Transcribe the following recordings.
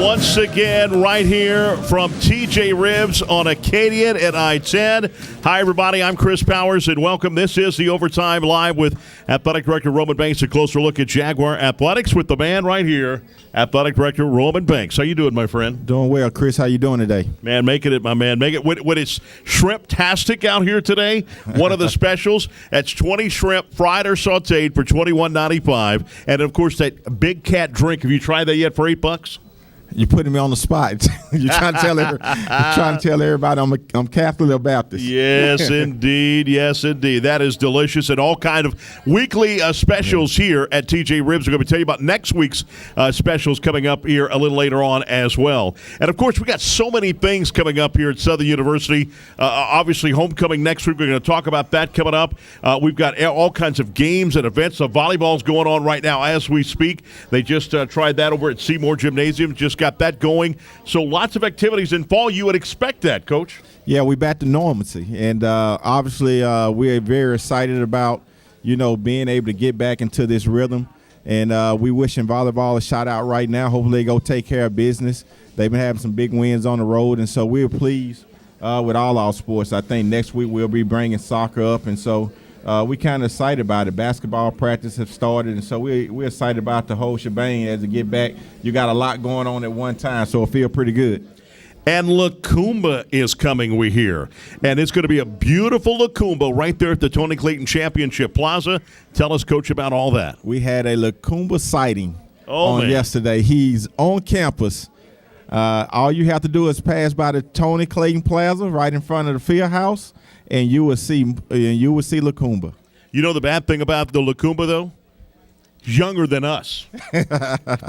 once again right here from TJ Ribs on Acadian at I-10. Hi, everybody. I'm Chris Powers, and welcome. This is the Overtime Live with Athletic Director Roman Banks. A closer look at Jaguar Athletics with the man right here, Athletic Director Roman Banks. How you doing, my friend? Doing well, Chris. How you doing today? Man, making it, my man. Make it. When it's shrimp-tastic out here today, one of the specials, that's 20 shrimp fried or sauteed for $21.95. And, of course, that Big Cat drink. Have you tried that yet for $8? You're putting me on the spot. You're trying to tell everybody I'm Catholic or Baptist. Yes, indeed. Yes, indeed. That is delicious. And all kind of weekly specials here at TJ Ribs. We're going to tell you about next week's specials coming up here a little later on as well. And, of course, we got so many things coming up here at Southern University. Obviously, homecoming next week. We're going to talk about that coming up. We've got all kinds of games and events. So volleyball's going on right now as we speak. They just tried that over at Seymour Gymnasium. Just got that going. So lots of activities in fall. You would expect that, Coach. Yeah, we're back to normalcy. And obviously we're very excited about, being able to get back into this rhythm. And we wishing volleyball a shout out right now. Hopefully they go take care of business. They've been having some big wins on the road. And so we're pleased with all our sports. I think next week we'll be bringing soccer up. And so we kind of excited about it. Basketball practice have started, and so we're excited about the whole shebang as we get back. You got a lot going on at one time, so it feels pretty good. And Lacumba is coming, we hear. And it's going to be a beautiful Lacumba right there at the Tony Clayton Championship Plaza. Tell us, Coach, about all that. We had a Lacumba sighting yesterday. He's on campus. All you have to do is pass by the Tony Clayton Plaza right in front of the field house, and you will see Lacumba. You know the bad thing about the Lacumba, though? He's younger than us.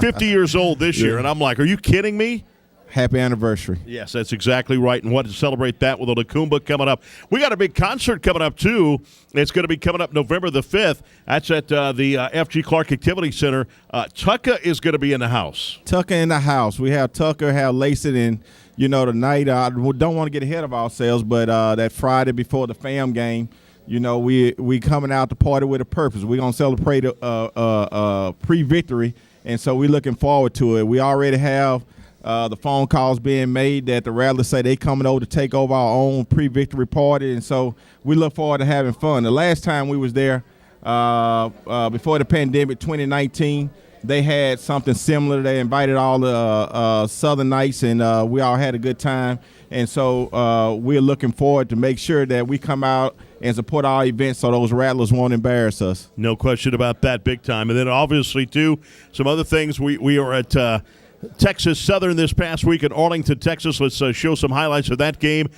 50 years old this year. And I'm like, are you kidding me? Happy anniversary. Yes, that's exactly right. And want to celebrate that with a Lacumba coming up. We got a big concert coming up, too. It's going to be coming up November the 5th. That's at the F.G. Clark Activity Center. Tucker is going to be in the house. Tucker in the house. We have Tucker, have Lacey, and tonight, I don't want to get ahead of ourselves, but that Friday before the FAM game, we coming out to party with a purpose. We're going to celebrate pre-victory, and so we're looking forward to it. We already have the phone calls being made that the Rattlers say they coming over to take over our own pre-victory party, and so we look forward to having fun. The last time we was there before the pandemic, 2019, they had something similar. They invited all the Southern Knights, and we all had a good time. And so we're looking forward to make sure that we come out and support our events so those Rattlers won't embarrass us. No question about that, big time. And then obviously, too, some other things. We are at Texas Southern this past week in Arlington, Texas. Let's show some highlights of that game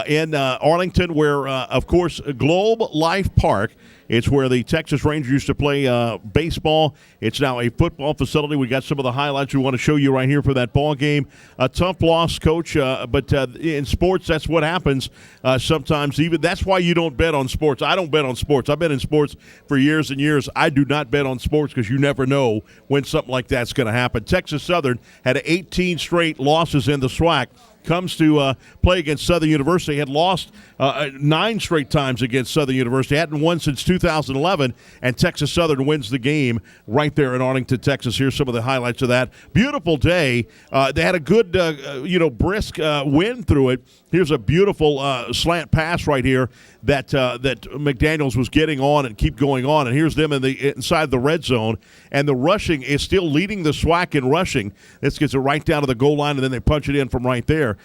in Arlington where, of course, Globe Life Park. It's where the Texas Rangers used to play baseball. It's now a football facility. We got some of the highlights we want to show you right here for that ball game. A tough loss, Coach, but in sports, that's what happens sometimes. Even that's why you don't bet on sports. I don't bet on sports. I've been in sports for years and years. I do not bet on sports because you never know when something like that's going to happen. Texas Southern had 18 straight losses in the SWAC. Comes to play against Southern University, had lost 9 straight times against Southern University, hadn't won since 2011, and Texas Southern wins the game right there in Arlington, Texas. Here's some of the highlights of that. Beautiful day. They had a good, brisk wind through it. Here's a beautiful slant pass right here that McDaniels was getting on and keep going on. And here's them inside the red zone. And the rushing is still leading the SWAC in rushing. This gets it right down to the goal line, and then they punch it in from right there.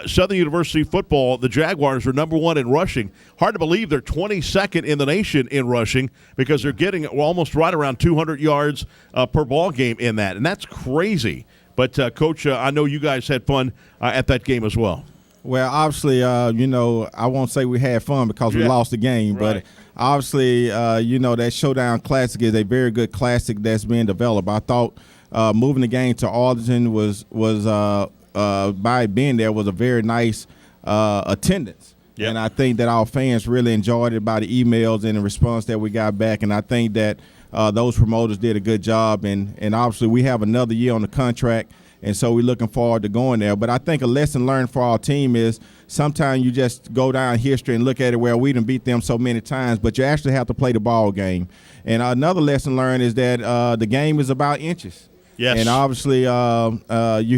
Southern University football, the Jaguars are number 1 in rushing. Hard to believe they're 22nd in the nation in rushing because they're getting almost right around 200 yards per ball game in that. And that's crazy. But, Coach, I know you guys had fun at that game as well. Well, obviously, I won't say we had fun because we lost the game, right. But obviously, that Showdown Classic is a very good classic that's being developed. I thought moving the game to Arlington was by being there was a very nice attendance. Yep. And I think that our fans really enjoyed it by the emails and the response that we got back. And I think that those promoters did a good job. And obviously we have another year on the contract. And so we're looking forward to going there. But I think a lesson learned for our team is sometimes you just go down history and look at it where we done beat them so many times, but you actually have to play the ball game. And another lesson learned is that the game is about inches. Yes. And obviously, you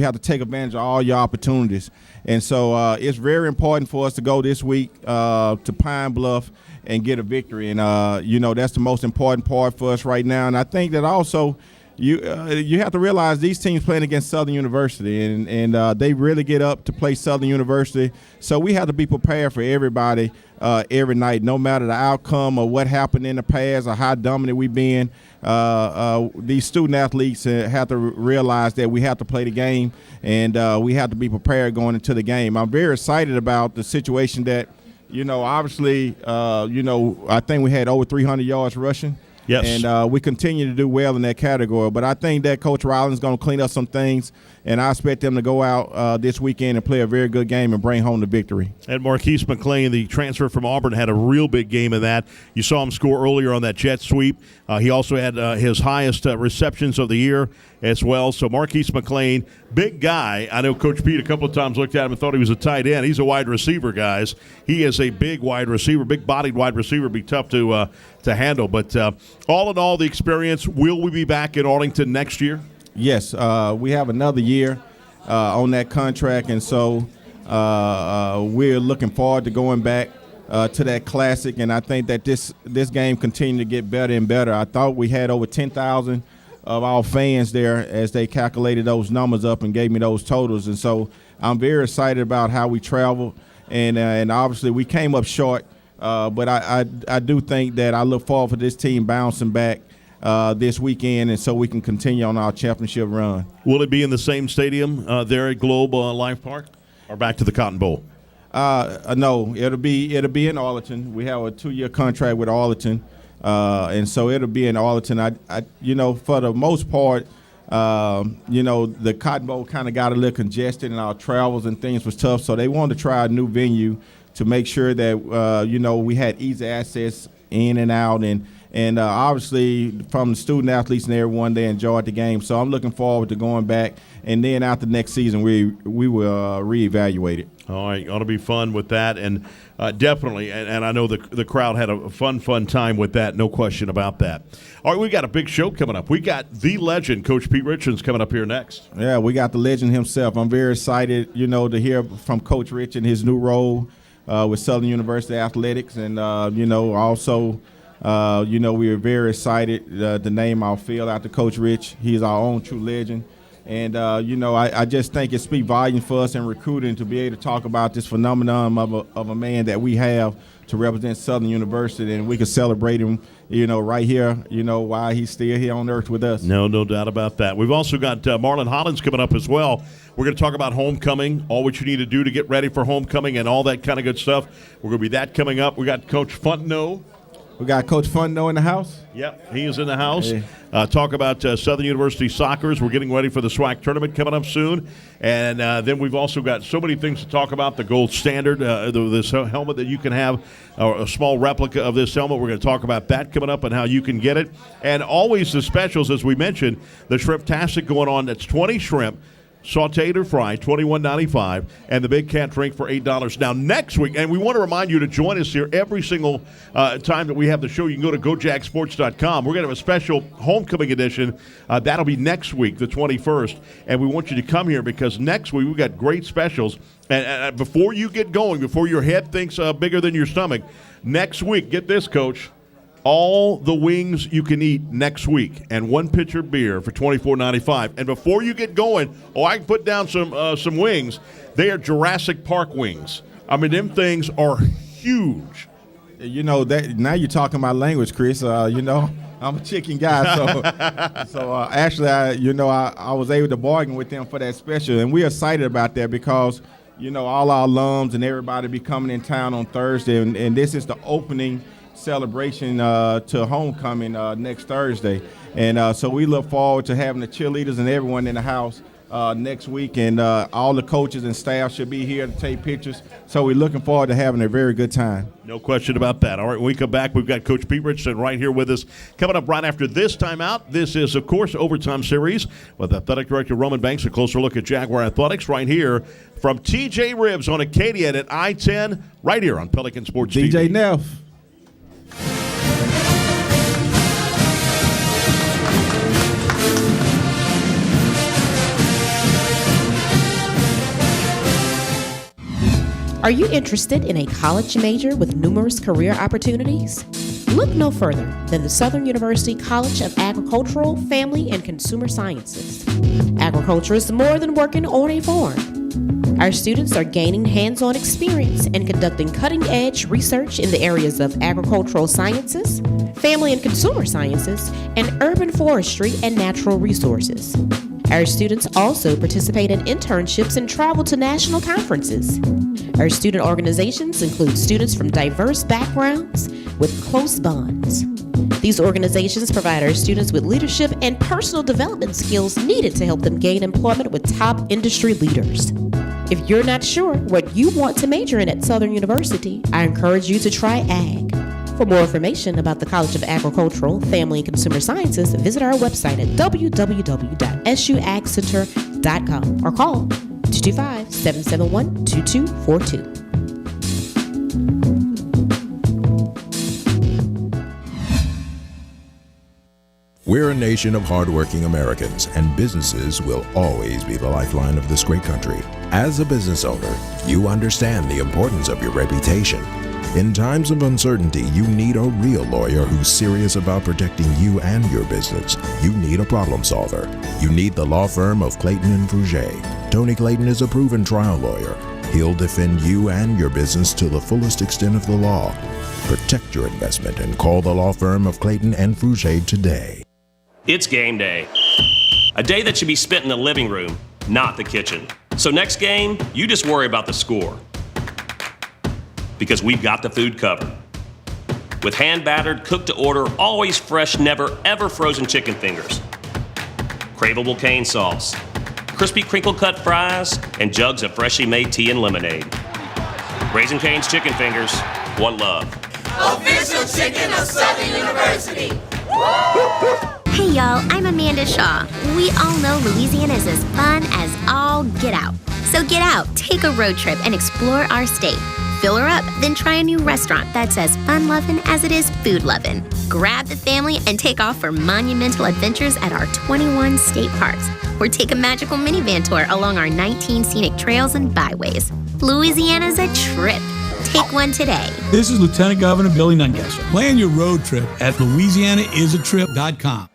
have to take advantage of all your opportunities. And so it's very important for us to go this week to Pine Bluff and get a victory. And, that's the most important part for us right now. And I think that also you have to realize these teams playing against Southern University, and they really get up to play Southern University. So we have to be prepared for everybody every night, no matter the outcome or what happened in the past or how dominant we've been. These student athletes have to realize that we have to play the game, and we have to be prepared going into the game. I'm very excited about the situation that, obviously, I think we had over 300 yards rushing. Yes. And we continue to do well in that category. But I think that Coach Rollins is going to clean up some things, and I expect them to go out this weekend and play a very good game and bring home the victory. And Marquise McClain, the transfer from Auburn, had a real big game in that. You saw him score earlier on that jet sweep. He also had his highest receptions of the year as well. So Marquise McClain, big guy. I know Coach Pete a couple of times looked at him and thought he was a tight end. He's a wide receiver, guys. He is a big wide receiver, big-bodied wide receiver. Be tough to handle. But all in all, the experience, will we be back in Arlington next year? Yes, we have another year on that contract, and so we're looking forward to going back to that classic. And I think that this game continued to get better and better. I thought we had over 10,000 of our fans there as they calculated those numbers up and gave me those totals. And so I'm very excited about how we traveled, and obviously we came up short. But I do think that I look forward for this team bouncing back this weekend, and so we can continue on our championship run. Will it be in the same stadium there at Globe Life Park, or back to the Cotton Bowl? No, it'll be in Arlington. We have a 2-year contract with Arlington, and so it'll be in Arlington. I for the most part, the Cotton Bowl kind of got a little congested, and our travels and things was tough. So they wanted to try a new venue to make sure that we had easy access in and out, and obviously from the student athletes and everyone, they enjoyed the game. So I'm looking forward to going back, and then after next season we will reevaluate it. All right, ought to be fun with that, and definitely, and I know the crowd had a fun time with that, no question about that. All right, we got a big show coming up. We got the legend, Coach Pete Richards, coming up here next. Yeah, we got the legend himself. I'm very excited, to hear from Coach Rich in his new role with Southern University Athletics, and also we are very excited to name our field after Coach Rich. He is our own true legend. And, I just think it speaks volumes for us in recruiting to be able to talk about this phenomenon of a man that we have to represent Southern University, and we can celebrate him, right here, while he's still here on earth with us. No doubt about that. We've also got MARLIN HOLLINS coming up as well. We're going to talk about homecoming, all what you need to do to get ready for homecoming and all that kind of good stuff. We're going to be that coming up. We got Coach Fontenot. We got Coach Fontenot in the house. Yep, he is in the house. Hey. Talk about Southern University soccer. We're getting ready for the SWAC tournament coming up soon. And then we've also got so many things to talk about. The gold standard, this helmet that you can have, or a small replica of this helmet. We're going to talk about that coming up and how you can get it. And always the specials, as we mentioned, the Shrimp-tastic going on. That's 20 shrimp, sauteed or fried, $21.95, and the Big Cat drink for $8. Now, next week, and we want to remind you to join us here every single time that we have the show. You can go to gojacksports.com. We're going to have a special homecoming edition. That'll be next week, the 21st, and we want you to come here because next week we've got great specials. And before you get going, before your head thinks bigger than your stomach, next week, get this, Coach, all the wings you can eat next week, and 1 pitcher beer for $24.95. And before you get going, I can put down some wings. They are Jurassic Park wings. I mean, them things are huge. That now you're talking my language, Chris. I'm a chicken guy, so actually, I was able to bargain with them for that special, and we're excited about that because all our alums and everybody be coming in town on Thursday, and this is the opening celebration to homecoming next Thursday, and so we look forward to having the cheerleaders and everyone in the house next week, and all the coaches and staff should be here to take pictures, so we're looking forward to having a very good time. No question about that. All right, when we come back, we've got Coach Pete Richardson right here with us. Coming up right after this timeout, this is, of course, Overtime Series with Athletic Director Roman Banks. A closer look at Jaguar Athletics right here from TJ Ribs on Acadian at I-10, right here on Pelican Sports TV. DJ Neff. Are you interested in a college major with numerous career opportunities? Look no further than the Southern University College of Agricultural, Family, and Consumer Sciences. Agriculture is more than working on a farm. Our students are gaining hands-on experience and conducting cutting-edge research in the areas of agricultural sciences, family and consumer sciences, and urban forestry and natural resources. Our students also participate in internships and travel to national conferences. Our student organizations include students from diverse backgrounds with close bonds. These organizations provide our students with leadership and personal development skills needed to help them gain employment with top industry leaders. If you're not sure what you want to major in at Southern University, I encourage you to try ag. For more information about the College of Agricultural, Family, and Consumer Sciences, visit our website at www.suagcenter.com or call 225-771-2242. We're a nation of hardworking Americans, and businesses will always be the lifeline of this great country. As a business owner, you understand the importance of your reputation. In times of uncertainty, you need a real lawyer who's serious about protecting you and your business. You need a problem solver. You need the law firm of Clayton and Fouger. Tony Clayton is a proven trial lawyer. He'll defend you and your business to the fullest extent of the law. Protect your investment and call the law firm of Clayton and Fouger today. It's game day. A day that should be spent in the living room, not the kitchen. So next game, you just worry about the score. Because we've got the food covered. With hand-battered, cooked-to-order, always fresh, never ever frozen chicken fingers. Craveable cane sauce. Crispy crinkle-cut fries, and jugs of freshly made tea and lemonade. Raising Cane's Chicken Fingers, one love. Official chicken of Southern University. Hey y'all, I'm Amanda Shaw. We all know Louisiana is as fun as all get out. So get out, take a road trip, and explore our state. Fill her up, then try a new restaurant that's as fun-loving as it is food-loving. Grab the family and take off for monumental adventures at our 21 state parks. Or take a magical minivan tour along our 19 scenic trails and byways. Louisiana's a trip. Take one today. This is Lieutenant Governor Billy Nungesser. Plan your road trip at LouisianaIsATrip.com.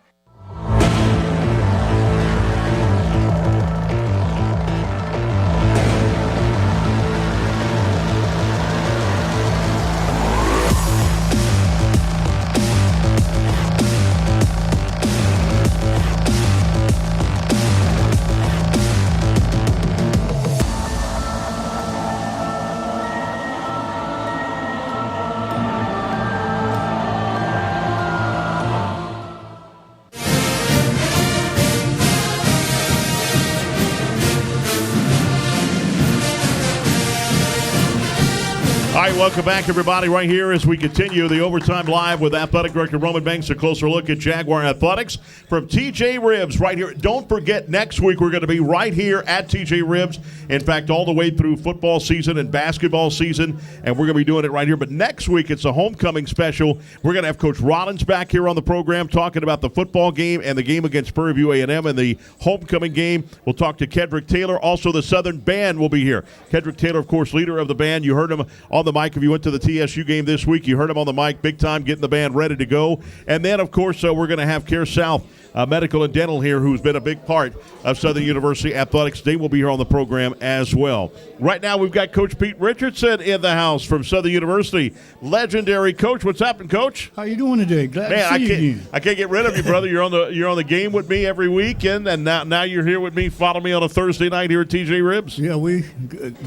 All right, welcome back, everybody, right here as we continue the Overtime Live with Athletic Director Roman Banks. A closer look at Jaguar Athletics from TJ Ribs right here. Don't forget, next week we're going to be right here at TJ Ribs. In fact, all the way through football season and basketball season, and we're going to be doing it right here. But next week, it's a homecoming special. We're going to have Coach Rollins back here on the program talking about the football game and the game against Prairie View A&M and the homecoming game. We'll talk to Kedrick Taylor. Also, the Southern Band will be here. Kedrick Taylor, of course, leader of the band. You heard him on the mic if you went to the TSU game this week. You heard him on the mic big time, getting the band ready to go. And then, of course, we're going to have Care South Medical and Dental here, who's been a big part of Southern University athletics. They will be here on the program as well. Right now, we've got Coach Pete Richardson in the house from Southern University. Legendary coach. What's happening, Coach? How you doing today? Glad to see you again. I can't get rid of you, brother. You're on the game with me every weekend, and now you're here with me. Follow me on a Thursday night here at TJ Ribs. Yeah, we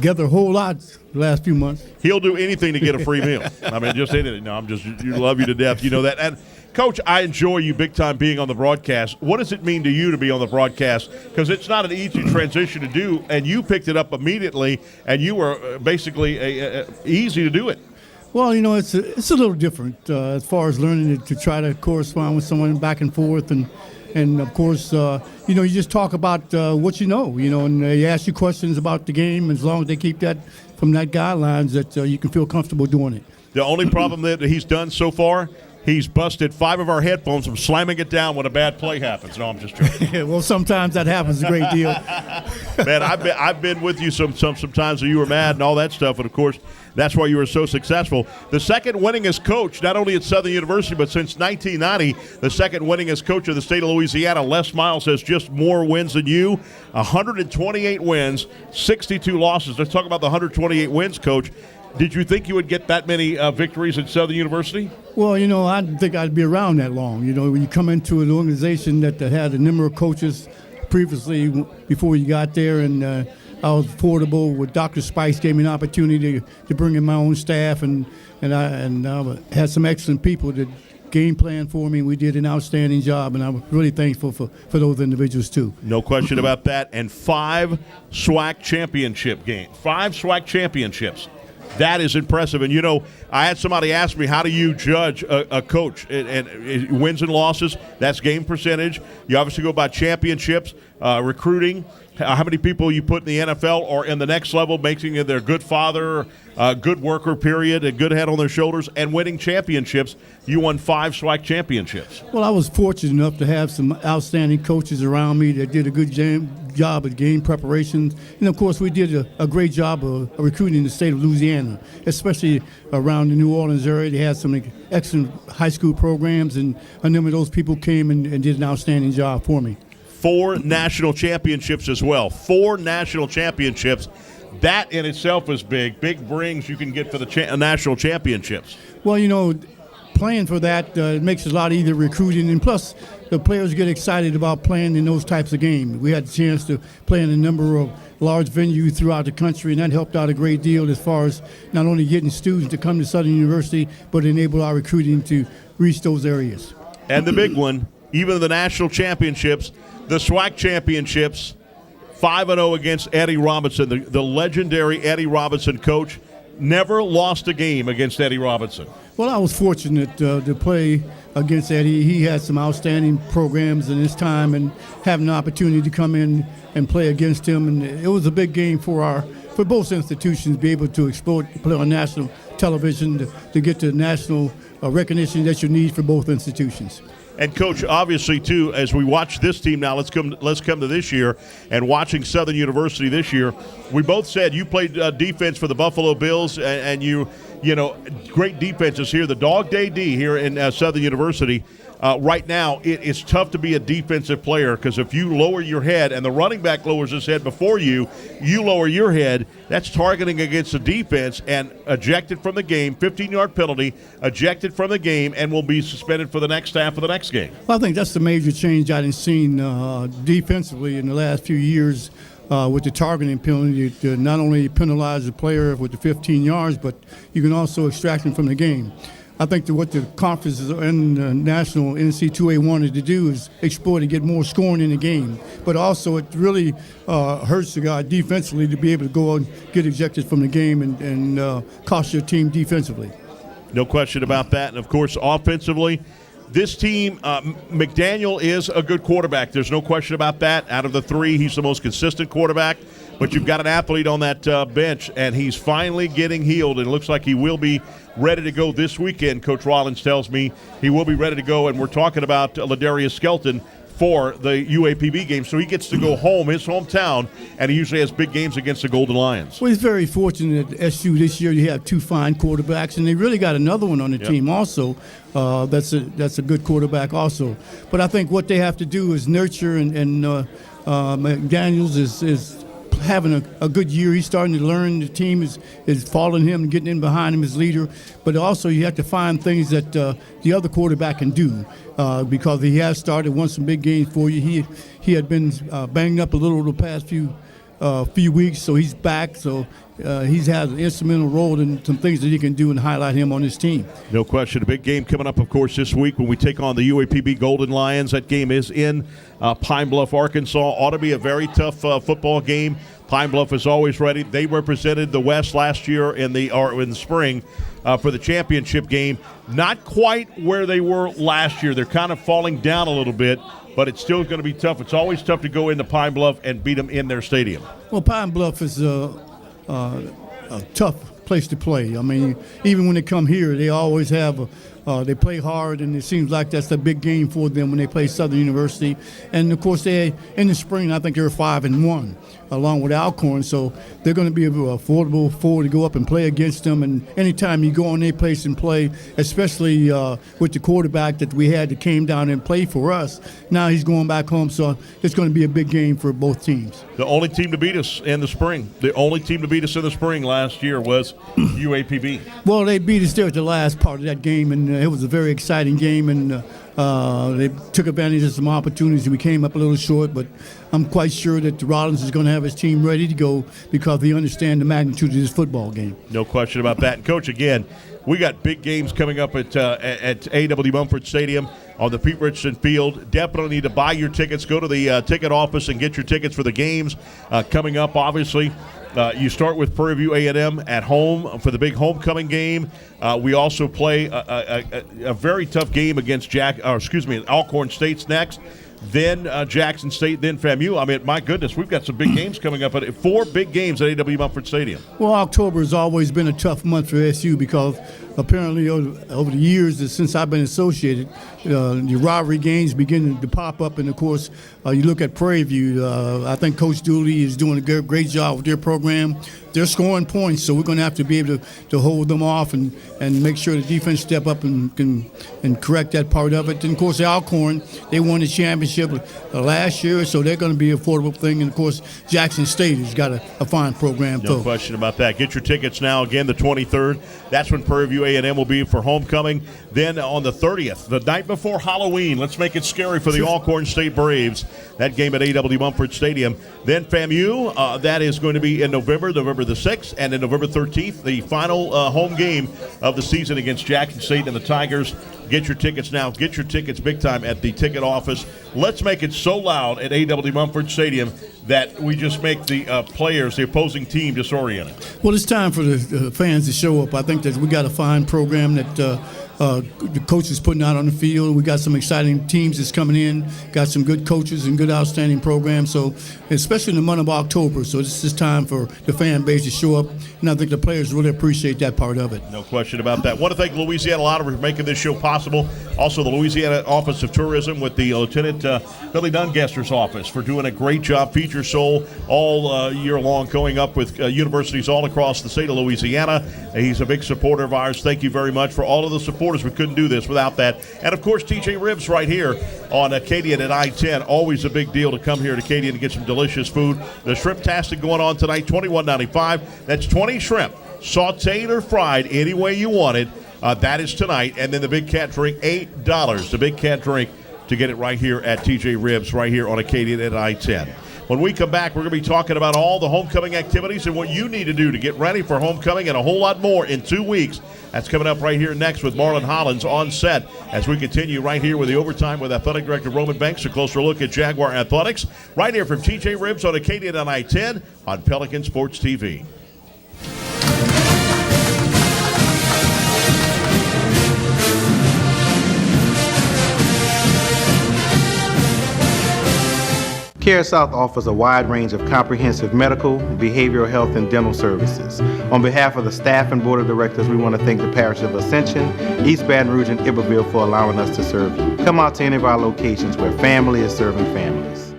gather a whole lot the last few months. He'll do anything to get a free meal. I mean, just anything. No, you love you to death. You know that. And Coach, I enjoy you big time being on the broadcast. What does it mean to you to be on the broadcast? Because it's not an easy transition to do, and you picked it up immediately, and you were basically easy to do it. Well, you know, it's a little different as far as learning to try to correspond with someone back and forth, and of course, you know, you just talk about what you know, and they ask you questions about the game. As long as they keep that from that guidelines, that you can feel comfortable doing it. The only problem that he's done so far He's busted 5 of our headphones from slamming it down when a bad play happens. No, I'm just joking. Well, sometimes that happens a great deal. Man, I've been with you sometimes when you were mad and all that stuff, and of course that's why you were so successful. The second winningest coach, not only at Southern University, but since 1990, the second winningest coach of the state of Louisiana. Les Miles has just more wins than you. 128 wins, 62 losses. Let's talk about the 128 wins, Coach. Did you think you would get that many victories at Southern University? Well, I didn't think I'd be around that long. When you come into an organization that had a number of coaches previously before you got there, and I was portable with Dr. Spice, gave me an opportunity to bring in my own staff, and I had some excellent people that game plan for me. We did an outstanding job, and I'm really thankful for those individuals too. No question about that. And 5 SWAC championship games. 5 SWAC championships. That is impressive. And, I had somebody ask me, how do you judge a coach? And wins and losses, that's game percentage. You obviously go by championships, recruiting, how many people you put in the NFL or in the next level, making it their good father, good worker, period, a good head on their shoulders, and winning championships. You won 5 SWAC championships. Well, I was fortunate enough to have some outstanding coaches around me that did a good job of game preparations. And, of course, we did a great job of recruiting in the state of Louisiana, especially around the New Orleans area. They had some excellent high school programs, and a number of those people came and did an outstanding job for me. 4 national championships as well. 4 national championships. That in itself is big. Big rings you can get for the national championships. Well, playing for that makes it a lot easier recruiting, and plus the players get excited about playing in those types of games. We had a chance to play in a number of large venues throughout the country, and that helped out a great deal as far as not only getting students to come to Southern University, but enable our recruiting to reach those areas. And the big one, even the national championships, the SWAC championships, 5-0 against Eddie Robinson, the legendary Eddie Robinson coach. Never lost a game against Eddie Robinson. Well, I was fortunate to play against Eddie. He had some outstanding programs in his time, and having an opportunity to come in and play against him. And it was a big game for both institutions to be able to explore, play on national television, to get the national recognition that you need for both institutions. And, Coach, obviously, too, as we watch this team now, let's come to this year, and watching Southern University this year, we both said you played defense for the Buffalo Bills, and you great defenses here. The Dog Day D here in Southern University. Right now, it's tough to be a defensive player, because if you lower your head and the running back lowers his head before you lower your head, that's targeting against the defense, and ejected from the game, 15-yard penalty, ejected from the game, and will be suspended for the next half of the next game. Well, I think that's the major change I've seen defensively in the last few years with the targeting penalty. To not only penalize the player with the 15 yards, but you can also extract him from the game. I think that what the conferences and the national NC2A wanted to do is exploit and get more scoring in the game. But also it really hurts the guy defensively to be able to go and get ejected from the game and cost your team defensively. No question about that. And, of course, offensively, this team, McDaniel is a good quarterback. There's no question about that. Out of the 3, he's the most consistent quarterback. But you've got an athlete on that bench, and he's finally getting healed, and it looks like he will be ready to go this weekend. Coach Rollins tells me he will be ready to go, and we're talking about Ladarius Skelton for the UAPB game. So he gets to go home, his hometown, and he usually has big games against the Golden Lions. Well, he's very fortunate at SU this year. You have 2 fine quarterbacks, and they really got another one on the team also. That's a good quarterback also. But I think what they have to do is nurture, and McDaniels is having a good year. He's starting to learn. The team is following him and getting in behind him as leader. But also you have to find things that the other quarterback can do because he has won some big games for you. He had been banged up a little the past few weeks, so he's back. So he's had an instrumental role in some things that he can do and highlight him on his team. No question. A big game coming up, of course, this week when we take on the UAPB Golden Lions. That game is in Pine Bluff, Arkansas. Ought to be a very tough football game. Pine Bluff is always ready. They represented the West last year in the spring for the championship game. Not quite where they were last year. They're kind of falling down a little bit, but it's still going to be tough. It's always tough to go into Pine Bluff and beat them in their stadium. Well, Pine Bluff is a tough place to play. I mean, even when they come here, they always have they play hard, and it seems like that's a big game for them when they play Southern University. And of course, in the spring, I think they're 5-1, along with Alcorn. So they're going to be affordable to go up and play against them. And anytime you go on their place and play, especially with the quarterback that we had that came down and played for us, now he's going back home. So it's going to be a big game for both teams. The only team to beat us in the spring. The only team to beat us in the spring last year was UAPB. Well, they beat us there at the last part of that game, and it was a very exciting game, and they took advantage of some opportunities. We came up a little short, but I'm quite sure that Rollins is going to have his team ready to go because they understand the magnitude of this football game. No question about that. And, Coach, again, we got big games coming up at A.W. Mumford Stadium on the Pete Richardson Field. Definitely need to buy your tickets. Go to the ticket office and get your tickets for the games coming up, obviously. You start with Prairie View A&M at home for the big homecoming game. We also play a very tough game against Alcorn State's next. Then Jackson State, then FAMU. I mean, my goodness, we've got some big games coming up. 4 big games at A.W. Mumford Stadium. Well, October has always been a tough month for SU because apparently over the years since I've been associated, the rivalry games begin to pop up. And, of course, you look at Prairie View. I think Coach Dooley is doing a great job with their program. They're scoring points, so we're going to have to be able to hold them off and make sure the defense step up and correct that part of it. And, of course, Alcorn, they won the championship last year, so they're going to be an affordable thing. And, of course, Jackson State has got a fine program, too. No question about that. Get your tickets now. Again, the 23rd. That's when Prairie View A&M will be for homecoming. Then on the 30th, the night before Halloween, let's make it scary for the Alcorn State Braves. That game at A.W. Mumford Stadium. Then FAMU, that is going to be in November the 6th, and then November 13th, the final home game of the season against Jackson State and the Tigers. Get your tickets now. Get your tickets big time at the ticket office. Let's make it so loud at A.W. Mumford Stadium that we just make the players, the opposing team, disoriented. Well, it's time for the fans to show up. I think that we got a fine program that the coach is putting out on the field. We got some exciting teams that's coming in, got some good coaches and good outstanding programs. So, especially in the month of October. So this is time for the fan base to show up, and I think the players really appreciate that part of it. No question about that. Want to thank Louisiana Lottery for making this show possible. Also, the Louisiana Office of Tourism with the Lieutenant Billy Dungester's office for doing a great job. Feature Soul all year long, going up with universities all across the state of Louisiana. He's a big supporter of ours. Thank you very much for all of the support. We couldn't do this without that. And, of course, TJ Ribs right here on Acadian at I-10. Always a big deal to come here to Acadian and get some delicious food. The shrimp-tastic going on tonight, $21.95. That's 20 shrimp, sauteed or fried any way you want it. That is tonight. And then the Big Cat drink, $8. The Big Cat drink to get it right here at TJ Ribs right here on Acadian at I-10. When we come back, we're going to be talking about all the homecoming activities and what you need to do to get ready for homecoming and a whole lot more in 2 weeks. That's coming up right here next with Marlin Hollins on set as we continue right here with the Overtime with Athletic Director Roman Banks. A closer look at Jaguar Athletics right here from TJ Ribs on Acadian on I-10 on Pelican Sports TV. CareSouth offers a wide range of comprehensive medical, behavioral health, and dental services. On behalf of the staff and board of directors, we want to thank the Parish of Ascension, East Baton Rouge, and Iberville for allowing us to serve you. Come out to any of our locations where family is serving families.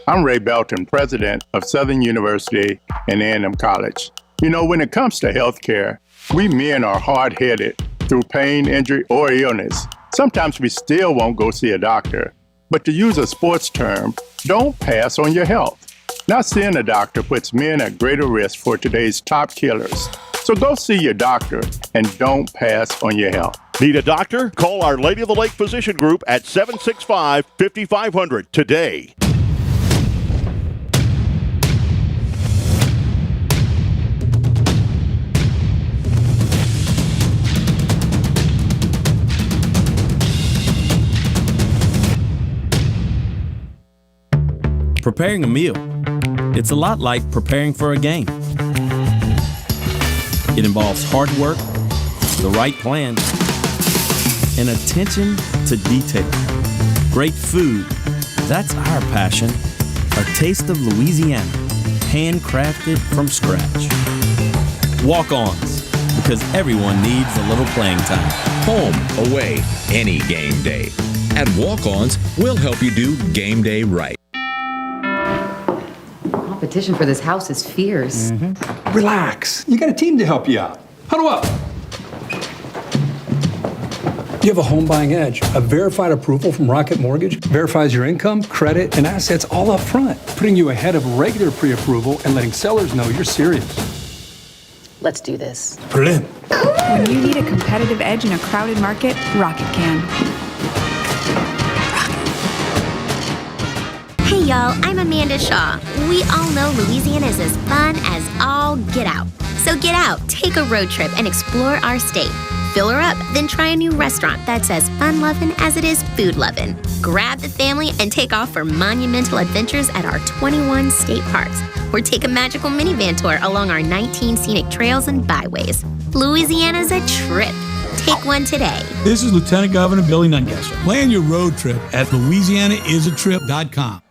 I'm Ray Belton, president of Southern University and A&M College. You know, when it comes to healthcare, we men are hard-headed through pain, injury, or illness. Sometimes we still won't go see a doctor. But to use a sports term, don't pass on your health. Not seeing a doctor puts men at greater risk for today's top killers. So go see your doctor and don't pass on your health. Need a doctor? Call our Lady of the Lake Physician Group at 765-5500 today. Preparing a meal, it's a lot like preparing for a game. It involves hard work, the right plan, and attention to detail. Great food, that's our passion. A taste of Louisiana, handcrafted from scratch. Walk-ons, because everyone needs a little playing time. Home, away, any game day. At Walk-Ons, we'll help you do game day right. Competition for this house is fierce. Relax. You got a team to help you out. Huddle up. You have a home buying edge. A verified approval from Rocket Mortgage verifies your income, credit, and assets all up front, putting you ahead of regular pre-approval and letting sellers know you're serious. Let's do this. Put it in. When you need a competitive edge in a crowded market, Rocket can. Hey y'all, I'm Amanda Shaw. We all know Louisiana is as fun as all get out. So get out, take a road trip, and explore our state. Fill her up, then try a new restaurant that's as fun-loving as it is food-loving. Grab the family and take off for monumental adventures at our 21 state parks. Or take a magical minivan tour along our 19 scenic trails and byways. Louisiana's a trip. Take one today. This is Lieutenant Governor Billy Nungesser. Plan your road trip at LouisianaIsATrip.com.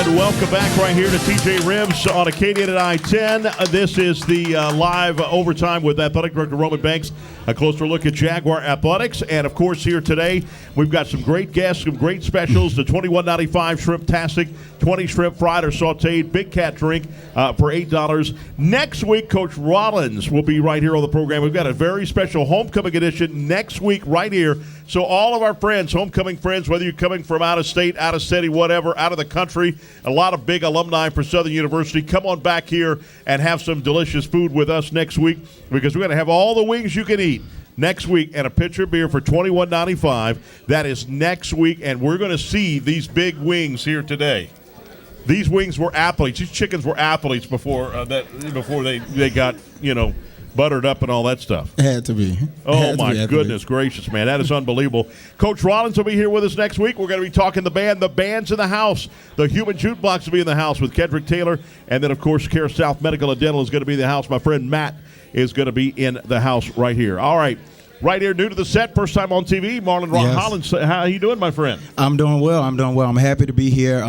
Welcome back right here to TJ Ribs on Acadian at I-10. This is the live overtime with Athletic Director Roman Banks. A closer look at Jaguar Athletics. And, of course, here today, we've got some great guests, some great specials. The $21.95 Shrimp-tastic, 20 shrimp fried or sauteed, Big Cat drink for $8. Next week, Coach Rollins will be right here on the program. We've got a very special homecoming edition next week right here. So all of our friends, homecoming friends, whether you're coming from out of state, out of city, whatever, out of the country, a lot of big alumni for Southern University, come on back here and have some delicious food with us next week because we're going to have all the wings you can eat next week and a pitcher of beer for $21.95. That is next week, and we're going to see these big wings here today. These wings were athletes. These chickens were athletes before they got, buttered up and all that stuff. It had to be. Oh, my goodness gracious, man. That is unbelievable. Coach Rollins will be here with us next week. We're going to be talking the band. The band's in the house. The Human Jukebox will be in the house with Kedrick Taylor. And then, of course, Care South Medical and Dental is going to be in the house. My friend Matt is going to be in the house right here. All right. Right here, new to the set, first time on TV, Marlin Hollins. How are you doing, my friend? I'm doing well. I'm happy to be here.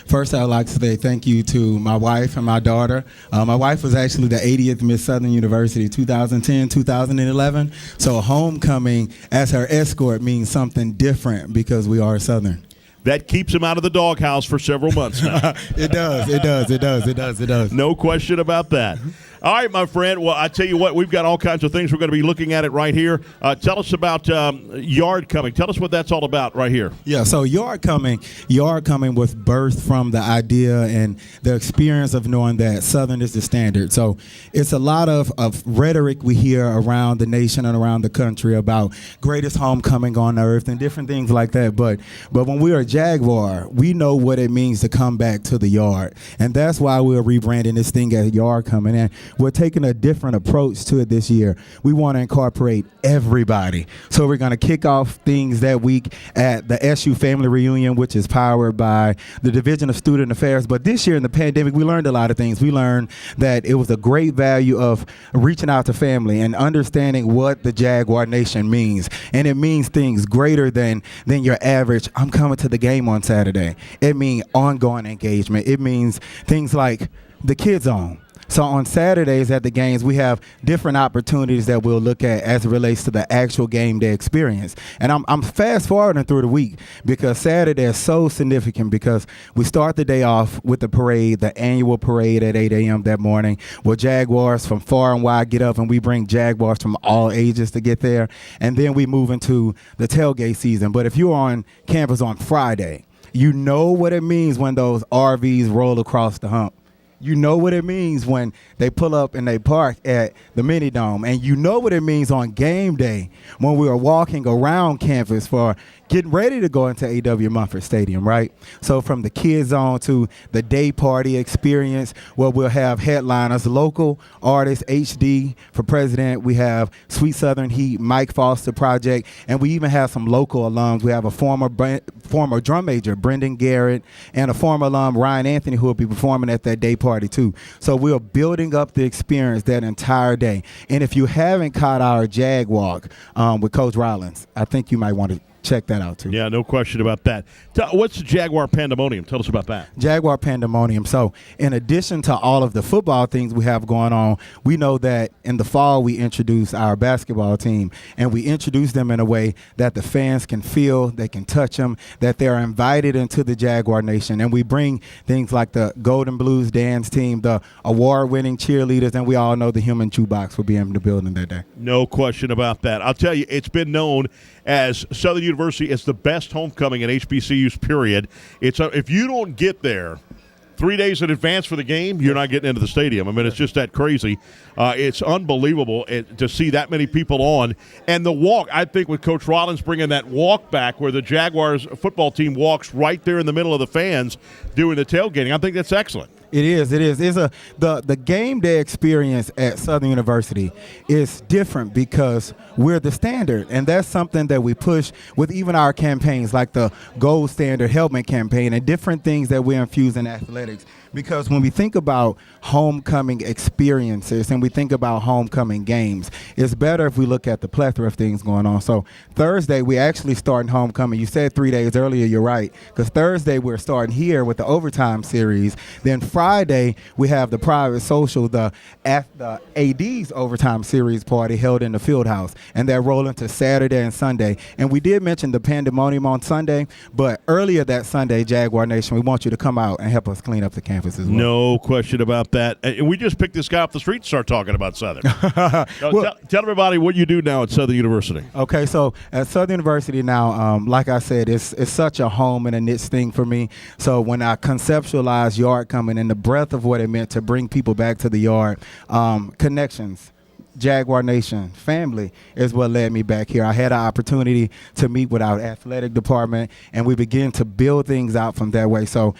First, I would like to say thank you to my wife and my daughter. My wife was actually the 80th Miss Southern University, 2010, 2011. So homecoming as her escort means something different because we are Southern. That keeps him out of the doghouse for several months now. It does. No question about that. All right, my friend. Well, I tell you what, we've got all kinds of things. We're going to be looking at it right here. Tell us about Yard Coming. Tell us what that's all about right here. Yeah, so Yard Coming was birthed from the idea and the experience of knowing that Southern is the standard. So it's a lot of rhetoric we hear around the nation and around the country about greatest homecoming on earth and different things like that. But when we are Jaguar, we know what it means to come back to the yard. And that's why we're rebranding this thing as Yard Coming. And we're taking a different approach to it this year. We want to incorporate everybody. So we're going to kick off things that week at the SU Family Reunion, which is powered by the Division of Student Affairs. But this year in the pandemic, we learned a lot of things. We learned that it was a great value of reaching out to family and understanding what the Jaguar Nation means. And it means things greater than your average, I'm coming to the game on Saturday. It means ongoing engagement. It means things like the Kids Zone. So on Saturdays at the games, we have different opportunities that we'll look at as it relates to the actual game day experience. And I'm fast forwarding through the week because Saturday is so significant because we start the day off with the parade, the annual parade at 8 a.m. that morning, where Jaguars from far and wide get up and we bring Jaguars from all ages to get there. And then we move into the tailgate season. But if you're on campus on Friday, you know what it means when those RVs roll across the hump. You know what it means when they pull up and they park at the Mini Dome. And you know what it means on game day when we are walking around campus for getting ready to go into A.W. Mumford Stadium, right? So from the Kids Zone to the day party experience where we'll have headliners, local artists, HD for president. We have Sweet Southern Heat, Mike Foster Project, and we even have some local alums. We have a former drum major, Brendan Garrett, and a former alum, Ryan Anthony, who will be performing at that day party too. So we're building up the experience that entire day. And if you haven't caught our Jag Walk with Coach Rollins, I think you might want to check that out too. Yeah, no question about that. What's the Jaguar Pandemonium? Tell us about that. Jaguar Pandemonium. So in addition to all of the football things we have going on, we know that in the fall we introduce our basketball team, and we introduce them in a way that the fans can feel, they can touch them, that they're invited into the Jaguar Nation. And we bring things like the Golden Blues dance team, the award-winning cheerleaders, and we all know the human jukebox will be in the building that day. No question about that. I'll tell you, it's been known as Southern University is the best homecoming in HBCU's period. If you don't get there 3 days in advance for the game, you're not getting into the stadium. I mean, it's just that crazy. It's unbelievable to see that many people on. And the walk, I think with Coach Rollins bringing that walk back where the Jaguars football team walks right there in the middle of the fans doing the tailgating, I think that's excellent. It is. It's the game day experience at Southern University is different because we're the standard, and that's something that we push with even our campaigns like the Gold Standard Helmet campaign and different things that we infuse in athletics. Because when we think about homecoming experiences and we think about homecoming games, it's better if we look at the plethora of things going on. So Thursday, we actually starting homecoming. You said 3 days earlier, you're right, because Thursday we're starting here with the overtime series. Then Friday, we have the private social, the AD's overtime series party held in the field house, and they're rolling to Saturday and Sunday. And we did mention the pandemonium on Sunday, but earlier that Sunday, Jaguar Nation, we want you to come out and help us clean up the campus. As well. No question about that. And we just picked this guy off the street and start talking about Southern. Tell everybody what you do now at Southern University. Okay, so at Southern University now, like I said, it's such a home and a niche thing for me. So when I conceptualized Yard Coming and the breadth of what it meant to bring people back to the yard, connections, Jaguar Nation, family is what led me back here. I had an opportunity to meet with our athletic department, and we began to build things out from that way. So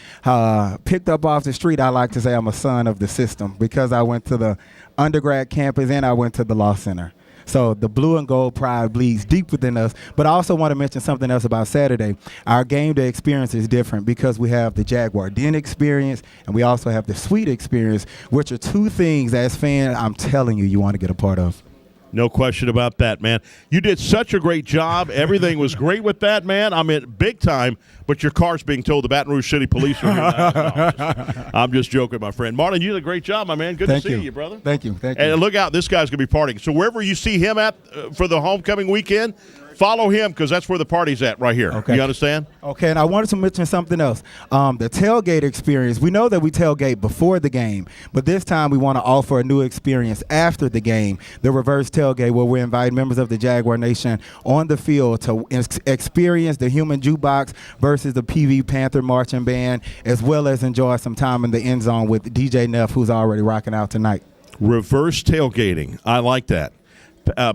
picked up off the street, I like to say I'm a son of the system because I went to the undergrad campus and I went to the law center. So the blue and gold pride bleeds deep within us. But I also want to mention something else about Saturday. Our game day experience is different because we have the Jaguar Den experience and we also have the Suite experience, which are two things as fans I'm telling you want to get a part of. No question about that, man. You did such a great job. Everything was great with that, man. I mean, big time, but your car's being towed. The Baton Rouge City Police are here now. I'm just joking, my friend. Marlin, you did a great job, my man. Good to see you, brother. Thank you. And look out, this guy's going to be partying. So wherever you see him at for the homecoming weekend, follow him because that's where the party's at right here. Okay. You understand? Okay, and I wanted to mention something else. The tailgate experience, we know that we tailgate before the game, but this time we want to offer a new experience after the game, the reverse tailgate, where we invite members of the Jaguar Nation on the field to experience the human jukebox versus the PV Panther marching band, as well as enjoy some time in the end zone with DJ Neff, who's already rocking out tonight. Reverse tailgating. I like that.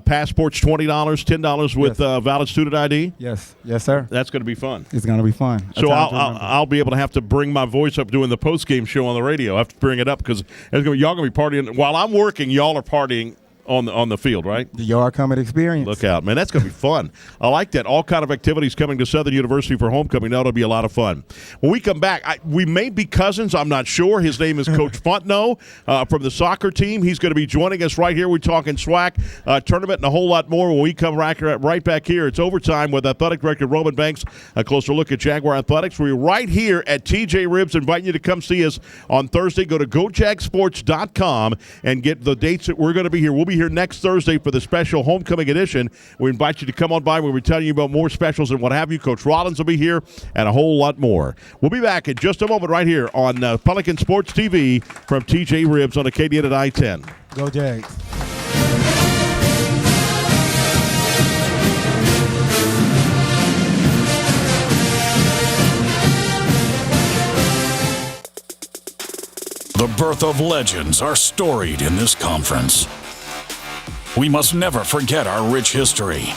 Passports $20, $10 with valid student ID. Yes, sir. That's going to be fun. It's going to be fun. So I'll be able to have to bring my voice up doing the post game show on the radio. I have to bring it up because y'all going to be partying while I'm working. Y'all are partying on the field, right? The Yard Coming experience. Look out, man. That's going to be fun. I like that. All kind of activities coming to Southern University for homecoming. That'll be a lot of fun. When we come back, we may be cousins. I'm not sure. His name is Coach Fontenot from the soccer team. He's going to be joining us right here. We're talking SWAC tournament and a whole lot more when we come right back here. It's overtime with Athletic Director Roman Banks. A closer look at Jaguar Athletics. We're right here at TJ Ribs. Inviting you to come see us on Thursday. Go to gojagsports.com and get the dates that we're going to be here. We'll be here next Thursday for the special homecoming edition. We invite you to come on by. We'll be telling you about more specials and what have you. Coach Rollins will be here and a whole lot more. We'll be back in just a moment right here on Pelican Sports TV from TJ Ribs on Acadian at I-10. Go Jags. The birth of legends are storied in this conference. We must never forget our rich history.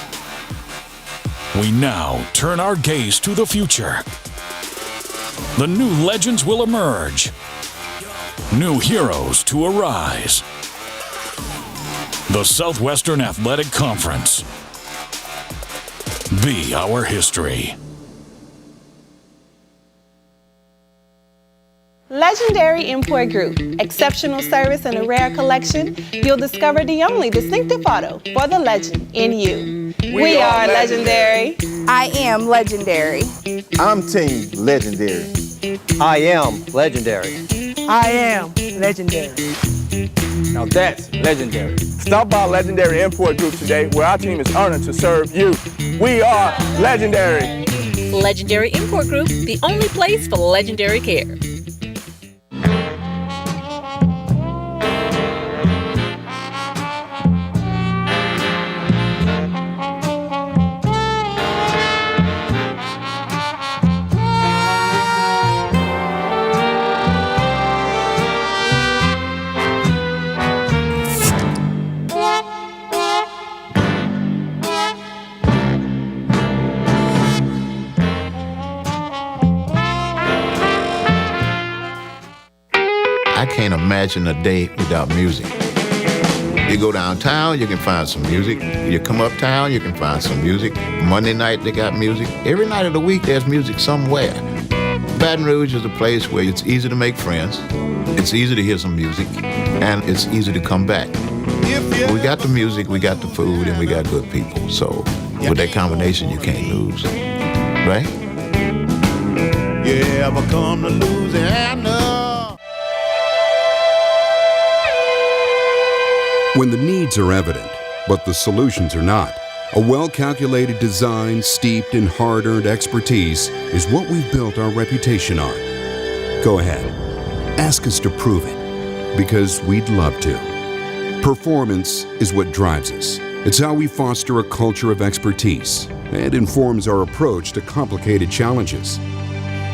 We now turn our gaze to the future. The new legends will emerge. New heroes to arise. The Southwestern Athletic Conference. Be our history. Legendary Import Group. Exceptional service and a rare collection. You'll discover the only distinctive auto for the legend in you. We are legendary. I am legendary. I'm Team Legendary. I am legendary. I am legendary. Now that's legendary. Stop by Legendary Import Group today, where our team is honored to serve you. We are legendary. Legendary Import Group, the only place for legendary care. I can't imagine a day without music. You go downtown, you can find some music. You come uptown, you can find some music. Monday night, they got music. Every night of the week, there's music somewhere. Baton Rouge is a place where it's easy to make friends, it's easy to hear some music, and it's easy to come back. We got the music, we got the food, and we got good people. So with that combination, you can't lose, right? You ever come to Louisiana? When the needs are evident, but the solutions are not, a well-calculated design steeped in hard-earned expertise is what we've built our reputation on. Go ahead. Ask us to prove it, because we'd love to. Performance is what drives us. It's how we foster a culture of expertise and informs our approach to complicated challenges.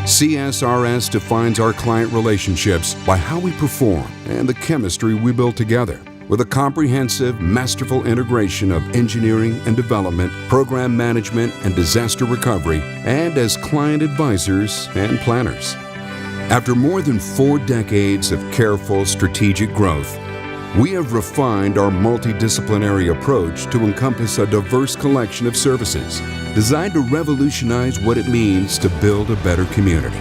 CSRS defines our client relationships by how we perform and the chemistry we build together, with a comprehensive, masterful integration of engineering and development, program management and disaster recovery, and as client advisors and planners. After more than 4 decades of careful, strategic growth, we have refined our multidisciplinary approach to encompass a diverse collection of services designed to revolutionize what it means to build a better community.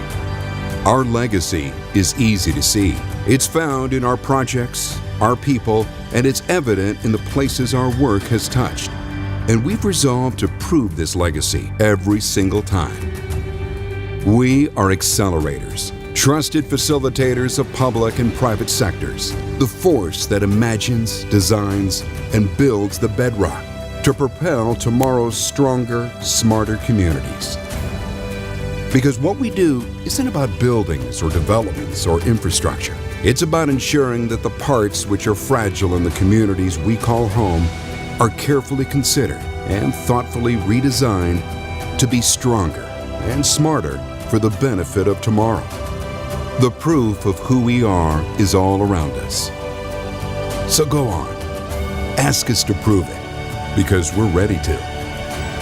Our legacy is easy to see. It's found in our projects, our people, and it's evident in the places our work has touched. And we've resolved to prove this legacy every single time. We are accelerators, trusted facilitators of public and private sectors, the force that imagines, designs, and builds the bedrock to propel tomorrow's stronger, smarter communities. Because what we do isn't about buildings or developments or infrastructure. It's about ensuring that the parts which are fragile in the communities we call home are carefully considered and thoughtfully redesigned to be stronger and smarter for the benefit of tomorrow. The proof of who we are is all around us. So go on, ask us to prove it, because we're ready to.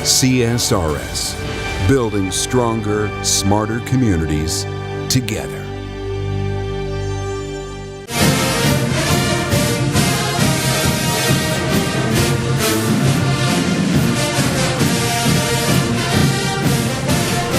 CSRS, building stronger, smarter communities together.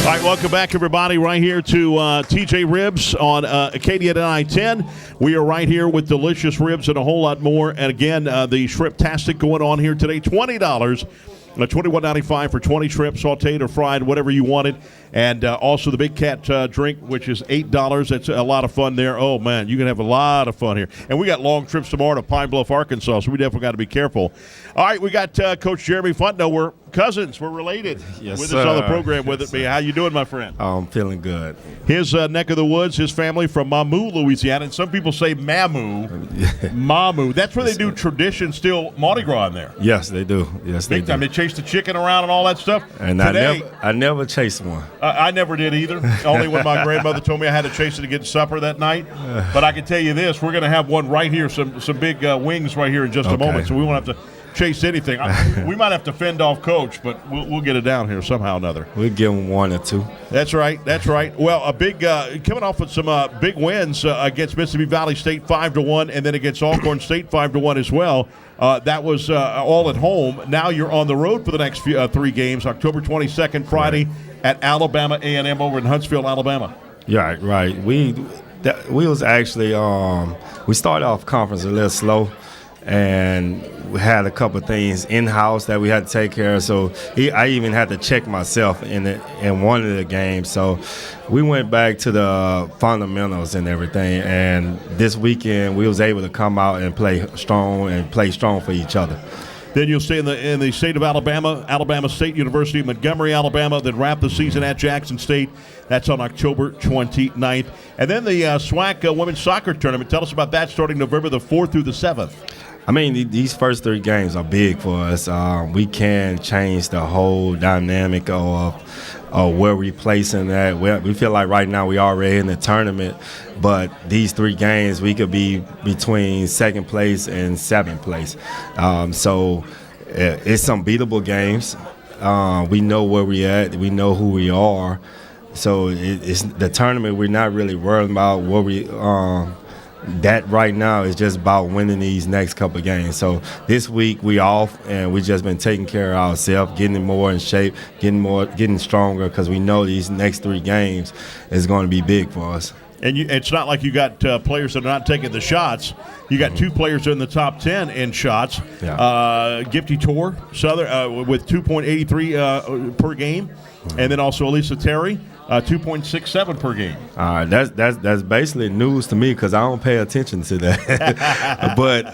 All right, welcome back, everybody, right here to TJ Ribs on Acadia and I-10. We are right here with delicious ribs and a whole lot more. And again, the Shrimp-tastic going on here today, $20. $21.95 for 20 shrimp, sauteed or fried, whatever you wanted. And also the Big Cat drink, which is $8. That's a lot of fun there. Oh, man, you can have a lot of fun here. And we got long trips tomorrow to Pine Bluff, Arkansas, so we definitely got to be careful. All right, we got Coach Jeremy Fontenot. We're cousins. We're related. Yes, with sir. us on the program with Yes, me. sir. How you doing, my friend? Oh, I'm feeling good. His neck of the woods, his family from Mamou, Louisiana. And some people say Mamu. Mamu. That's where they do tradition still Mardi Gras in there. Yes, they do. Yes, Big time. they They chase the chicken around and all that stuff. And Today, I never chased one. I never did either. Only when my grandmother told me I had to chase it to get supper that night. But I can tell you this, we're going to have one right here, some big wings right here in just a Okay. moment. So we won't have to chase anything. We might have to fend off Coach, but we'll get it down here somehow or another. We'll give them 1 or 2. That's right. That's right. Well, a big coming off with some big wins against Mississippi Valley State 5-1, and then against Alcorn State 5-1 as well. That was all at home. Now you're on the road for the next 3 games. October 22nd, Friday at Alabama A&M over in Huntsville, Alabama. Yeah, right. we was actually we started off conference a little slow, and we had a couple of things in-house that we had to take care of. So I even had to check myself in one of the games. So we went back to the fundamentals and everything. And this weekend we was able to come out and play strong for each other. Then you'll stay in the state of Alabama, Alabama State University, Montgomery, Alabama, then wrap the season at Jackson State. That's on October 29th. And then the SWAC Women's Soccer Tournament. Tell us about that, starting November the 4th through the 7th. I mean, these first 3 games are big for us. We can change the whole dynamic of where we're placing that. We feel like right now we already in the tournament, but these 3 games we could be between 2nd place and 7th place. So it's some beatable games. We know where we at. We know who we are. So it's the tournament. We're not really worried about where we. That right now is just about winning these next couple of games. So this week we off, and we just been taking care of ourselves, getting more in shape, getting stronger, because we know these next 3 games is going to be big for us. And it's not like you got players that are not taking the shots. You got 2 players in the top 10 in shots. Yeah. Gifty Tor, Southern, with 2.83 per game, and then also Elisa Terry, 2.67 per game. That's basically news to me because I don't pay attention to that. But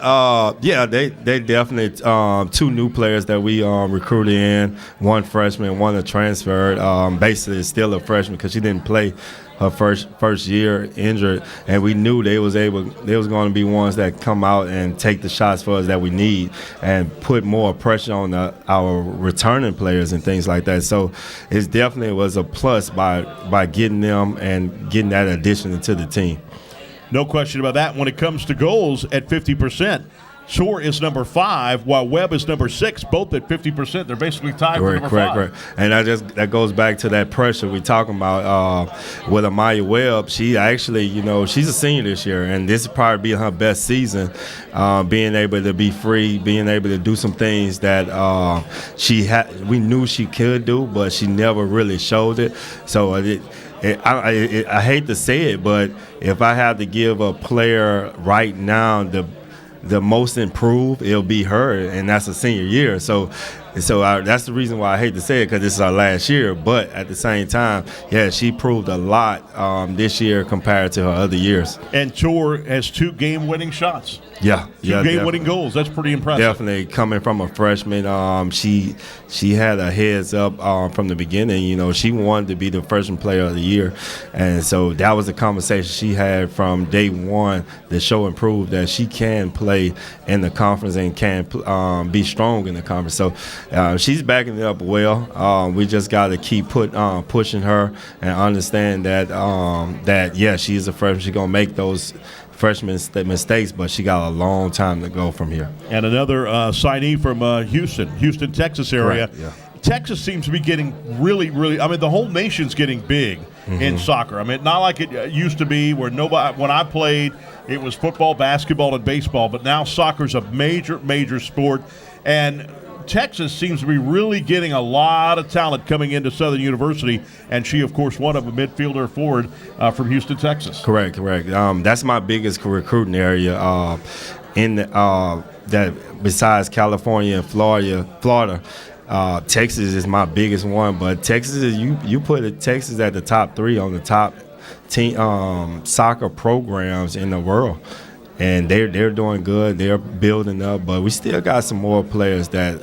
yeah, they definitely 2 new players that we recruited in. 1 freshman, 1 a transfer. Basically, still a freshman because she didn't play her first year, injured, and we knew they was going to be ones that come out and take the shots for us that we need and put more pressure on our returning players and things like that. So it definitely was a plus by getting them and getting that addition into the team. No question about that. When it comes to goals at 50%, Soar is number 5, while Webb is number 6, both at 50%. They're basically tied for number 5. Correct. And that goes back to that pressure we're talking about with Amaya Webb. She actually, she's a senior this year, and this will probably be her best season, being able to be free, being able to do some things that we knew she could do, but she never really showed it. So I hate to say it, but if I had to give a player right now the most improved, it'll be her, and that's a senior year. So that's the reason why I hate to say it, because this is our last year. But at the same time, yeah, she proved a lot this year compared to her other years. And Tor has 2 game-winning shots. Yeah, 2 game-winning goals. That's pretty impressive. Definitely coming from a freshman. She had a heads up from the beginning. She wanted to be the freshman player of the year, and so that was a conversation she had from day one to show and prove that she can play in the conference and can be strong in the conference. So she's backing it up well. We just got to keep pushing her and understand that yeah, she is a freshman. She's gonna make those freshman mistakes, but she got a long time to go from here. And another signee from Houston, Texas area. Correct, yeah. Texas seems to be getting really, the whole nation's getting big in soccer. Not like it used to be where when I played, it was football, basketball, and baseball, but now soccer's a major sport. And Texas seems to be really getting a lot of talent coming into Southern University, and she, of course, one of a midfielder forward from Houston, Texas. Correct. That's my biggest recruiting area that besides California and Florida. Texas is my biggest one, but Texas is you put Texas at the top 3 on the top team soccer programs in the world. And they're doing good. They're building up, but we still got some more players that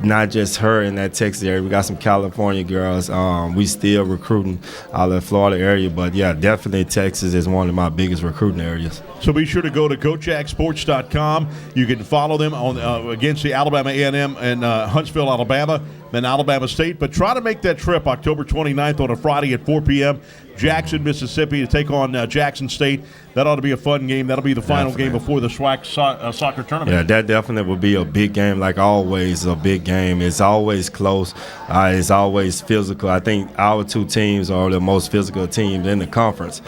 not just her in that Texas area. We got some California girls. We still recruiting out of the Florida area, but yeah, definitely Texas is one of my biggest recruiting areas. So be sure to go to GoJackSports.com. You can follow them on against the Alabama A&M and Huntsville, Alabama, then Alabama State. But try to make that trip October 29th on a Friday at 4 p.m. Jackson, Mississippi, to take on Jackson State. That ought to be a fun game. That'll be the final game before the SWAC soccer tournament. Yeah, that definitely will be a big game, like always, a big game. It's always close. It's always physical. I think our 2 teams are the most physical teams in the conference.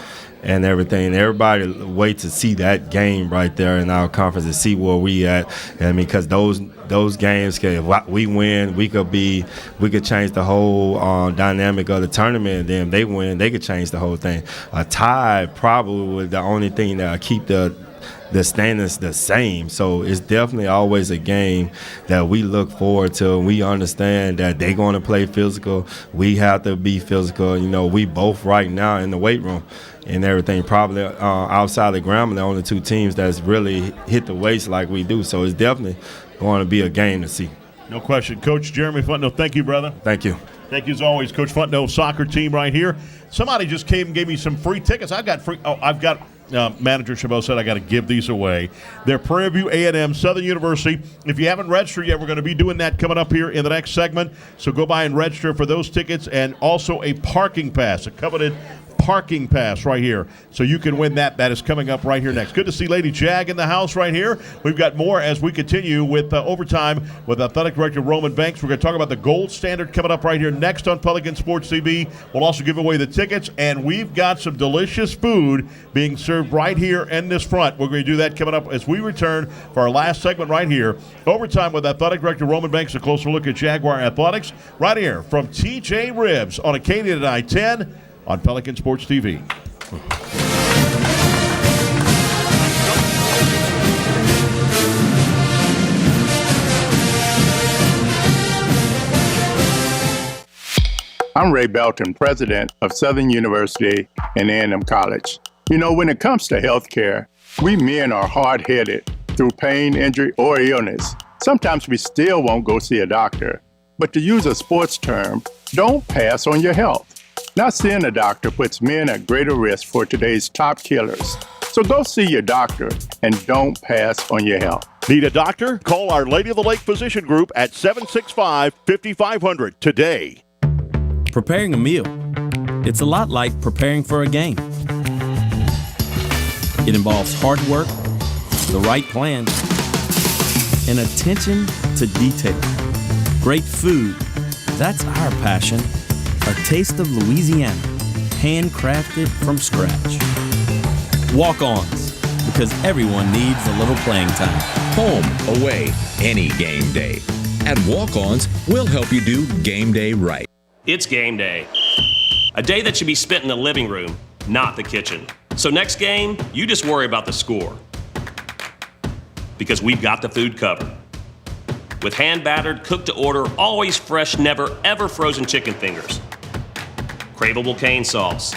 and everything. Everybody wait to see that game right there in our conference to see where we at. I mean, because those games can, if we win, we could change the whole dynamic of the tournament. And then if they win, they could change the whole thing. A tie probably was the only thing that keep the standings the same. So it's definitely always a game that we look forward to. We understand that they're going to play physical. We have to be physical. You know, we both right now in the weight room and everything, probably outside the ground, the only two teams that's really hit the weights like we do. So it's definitely going to be a game to see. No question. Coach Jeremy Fontenot, thank you, brother. Thank you. Thank you as always, Coach Fontenot, soccer team right here. Somebody just came and gave me some free tickets. I've got Manager Chabot said I got to give these away. They're Prairie View A&M, Southern University. If you haven't registered yet, we're going to be doing that coming up here in the next segment. So go by and register for those tickets, and also a parking pass, a coveted parking pass right here. So you can win that. That is coming up right here next. Good to see Lady Jag in the house right here. We've got more as we continue with Overtime with Athletic Director Roman Banks. We're going to talk about the gold standard coming up right here next on Pelican Sports TV. We'll also give away the tickets, and we've got some delicious food being served right here in this front. We're going to do that coming up as we return for our last segment right here. Overtime with Athletic Director Roman Banks. A closer look at Jaguar Athletics right here from TJ Ribs on Acadia at I-10 on Pelican Sports TV. I'm Ray Belton, president of Southern University and A&M College. You know, when it comes to healthcare, we men are hard-headed through pain, injury, or illness. Sometimes we still won't go see a doctor. But to use a sports term, don't pass on your health. Not seeing a doctor puts men at greater risk for today's top killers. So go see your doctor and don't pass on your health. Need a doctor? Call our Lady of the Lake Physician Group at 765-5500 today. Preparing a meal. It's a lot like preparing for a game. It involves hard work, the right plan, and attention to detail. Great food, that's our passion. A taste of Louisiana, handcrafted from scratch. Walk-ons, because everyone needs a little playing time. Home, away, any game day. At Walk-Ons, we'll help you do game day right. It's game day. A day that should be spent in the living room, not the kitchen. So next game, you just worry about the score. Because we've got the food covered. With hand-battered, cooked-to-order, always fresh, never, ever frozen chicken fingers. Craveable cane sauce,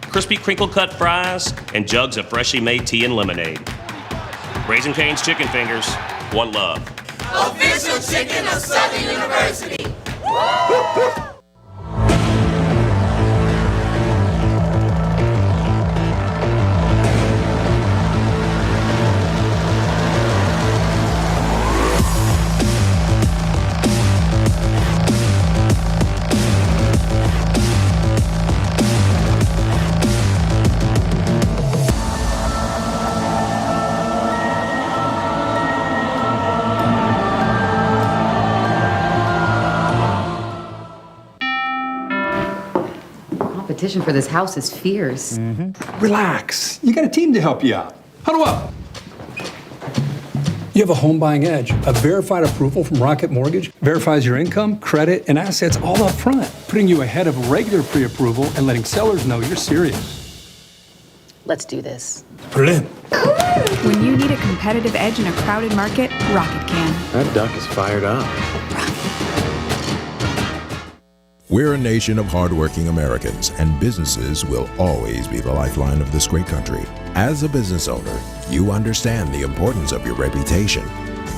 crispy crinkle-cut fries, and jugs of freshly made tea and lemonade. Raising Cane's Chicken Fingers, one love. Official chicken of Southern University. Competition for this house is fierce. Relax. You got a team to help you out. Huddle up. You have a home buying edge. A verified approval from Rocket Mortgage verifies your income, credit, and assets all up front, putting you ahead of regular pre-approval and letting sellers know you're serious. Let's do this. Put it in. When you need a competitive edge in a crowded market, Rocket can. That duck is fired up. We're a nation of hardworking Americans, and businesses will always be the lifeline of this great country. As a business owner, you understand the importance of your reputation.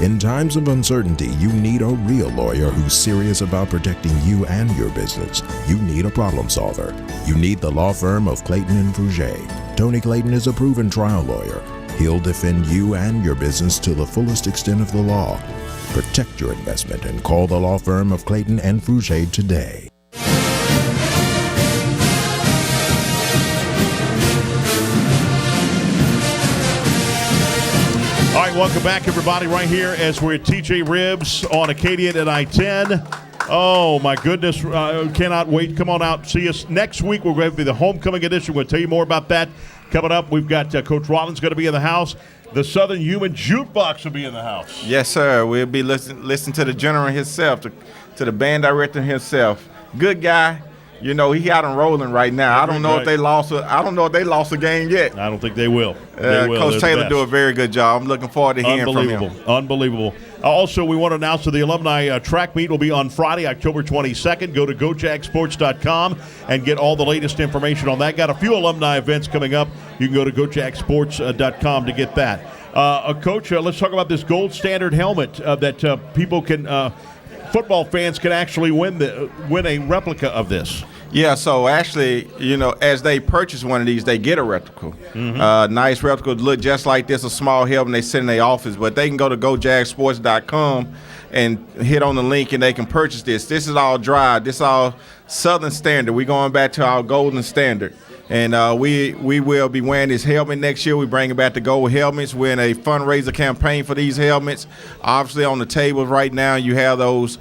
In times of uncertainty, you need a real lawyer who's serious about protecting you and your business. You need a problem solver. You need the law firm of Clayton and Fouger. Tony Clayton is a proven trial lawyer. He'll defend you and your business to the fullest extent of the law. Protect your investment and call the law firm of Clayton and Fouger today. All right, welcome back, everybody, right here as we're at TJ Ribs on Acadian at I-10. Oh, my goodness. Cannot wait. Come on out. See us next week. We're going to be the homecoming edition. We'll tell you more about that Coming up, we've got Coach Rollins going to be in the house. The Southern Human Jukebox will be in the house. Yes, sir. We'll be listening to the general himself, to the band director himself. Good guy. You know, he out and rolling right now. I don't know if they lost a game yet. I don't think they will. Coach Taylor do a very good job. I'm looking forward to hearing from him. Unbelievable. Also, we want to announce that the alumni track meet will be on Friday, October 22nd. Go to gojagsports.com and get all the latest information on that. Got a few alumni events coming up. You can go to gojagsports.com to get that. Coach, let's talk about this gold standard helmet that people can football fans can actually win a replica of this. Yeah, so actually, you know, as they purchase one of these, they get a replica. Nice replica, look just like this, a small helmet they sit in their office. But they can go to gojagsports.com and hit on the link and they can purchase this. This is all dry. This is all Southern Standard. We're going back to our golden standard. And we will be wearing this helmet next year. We're bringing back the gold helmets. We're in a fundraiser campaign for these helmets. Obviously, on the table right now, you have those